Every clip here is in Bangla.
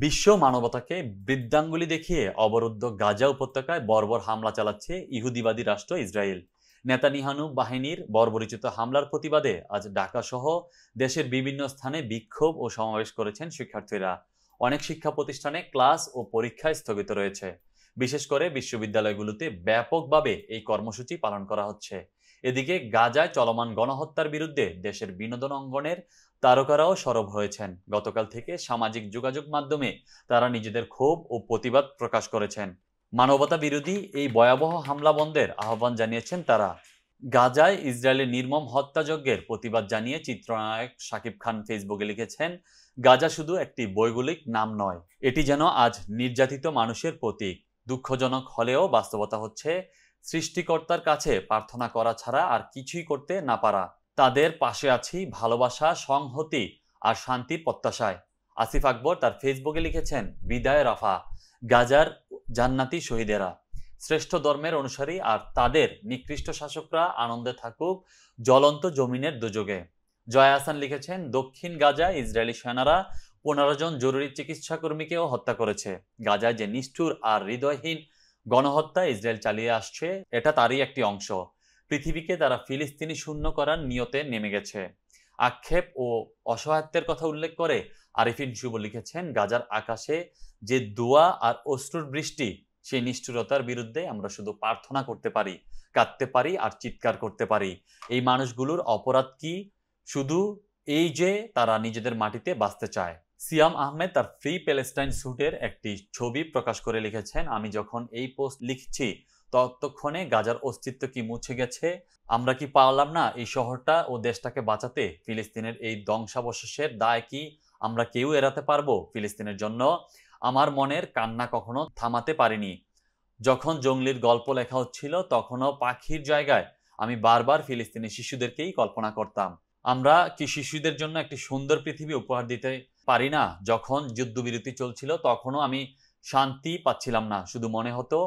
বিশ্ব মানবতাকে বৃদ্ধাঙ্গুলি দেখিয়ে অবরুদ্ধ গাজা উপত্যকায় বর্বর হামলা চালাচ্ছে ইহুদিবাদী রাষ্ট্র ইসরায়েল। নেতানিয়াহু বাহিনীর বর্বরোচিত হামলার প্রতিবাদে আজ ঢাকা সহ দেশের বিভিন্ন স্থানে বিক্ষোভ ও সমাবেশ করেছেন শিক্ষার্থীরা। অনেক শিক্ষা প্রতিষ্ঠানে ক্লাস ও পরীক্ষা স্থগিত রয়েছে। বিশেষ করে বিশ্ববিদ্যালয়গুলোতে ব্যাপকভাবে এই কর্মসূচি পালন করা হচ্ছে। এদিকে গাজায় চলমান গণহত্যার বিরুদ্ধে দেশের বিনোদন অঙ্গনের তারকারাও সরব হয়েছেন। গতকাল থেকে সামাজিক যোগাযোগ মাধ্যমে তারা নিজেদের ক্ষোভ ও প্রতিবাদ প্রকাশ করেছেন। মানবতা বিরোধী এই ভয়াবহ হামলা বন্ধের আহ্বান জানিয়েছেন তারা। গাজায় ইসরায়েলের নির্মম হত্যাযজ্ঞের প্রতিবাদ জানিয়ে চিত্রনায়ক শাকিব খান ফেসবুকে লিখেছেন, গাজা শুধু একটি ভৌগোলিক নাম নয়, এটি যেন আজ নির্যাতিত মানুষের প্রতীক। দুঃখজনক হলেও বাস্তবতা হচ্ছে সৃষ্টিকর্তার কাছে প্রার্থনা করা ছাড়া আর কিছুই করতে না পারা। তাদের পাশে আছি ভালোবাসা, সংহতি আর শান্তির প্রত্যাশায়। আসিফ আকবর তার ফেসবুকে লিখেছেন, বিদায় রাফা, গাজার জান্নাতি শহীদেরা, শ্রেষ্ঠ ধর্মের অনুসারী আর তাদের নিকৃষ্ট শাসকরা আনন্দে থাকুক জ্বলন্ত জমিনের দুযোগে। জয়া হাসান লিখেছেন, দক্ষিণ গাজায় ইসরায়েলি সেনারা 15 জন জরুরি চিকিৎসা কর্মীকেও হত্যা করেছে। গাজায় যে নিষ্ঠুর আর হৃদয়হীন গণহত্যা ইসরায়েল চালিয়ে আসছে, এটা তারই একটি অংশ। পৃথিবীকে তারা ফিলিস্তিনি শূন্য করার নিয়তে নেমে গেছে। আক্ষেপ ও অসহায়ত্বের কথা উল্লেখ করে আরিফিন শুভ লিখেছেন, গাজার আকাশে যে দোয়া আর অশ্রুর বৃষ্টি, সেই নিষ্ঠুরতার বিরুদ্ধে আমরা শুধু প্রার্থনা করতে পারি, কাঁদতে পারি আর চিৎকার করতে পারি। এই মানুষগুলোর অপরাধ কি? শুধু এই যে তারা নিজেদের মাটিতে বাঁচতে চায়। সিয়াম আহমেদ তার ফ্রি প্যালেস্টাইন স্যুটের একটি ছবি প্রকাশ করে লিখেছেন, আমি যখন এই পোস্ট লিখছি ততক্ষণে গাজার অস্তিত্ব কি মুছে গেছে? আমরা কি পারলাম না এই শহরটা ও দেশটাকে বাঁচাতে? ফিলিস্তিনের এই ধ্বংসাবশেষের দায় কি আমরা কেউ এড়াতে পারবো? ফিলিস্তিনের জন্য আমার মনের কান্না কখনো থামাতে পারিনি। যখন জঙ্গলির গল্প লেখা হচ্ছিল তখনও পাখির জায়গায় আমি বারবার ফিলিস্তিনি শিশুদেরকেই কল্পনা করতাম। আমরা কি শিশুদের জন্য একটি সুন্দর পৃথিবী উপহার দিতে পারি না? যখন যুদ্ধবিরতি চলছিল তখনও আমি শান্তি পাচ্ছিলাম না। শুধু মনে হতো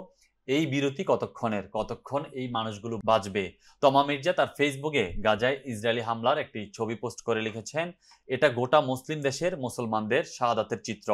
এই বিরতি কতক্ষণের, কতক্ষণ এই মানুষগুলো বাঁচবে। তমা মির্জা তার ফেসবুকে গাজায় ইসরায়েলি হামলার একটি ছবি পোস্ট করে লিখেছেন, এটা গোটা মুসলিম দেশের মুসলমানদের শাহাদাতের চিত্র।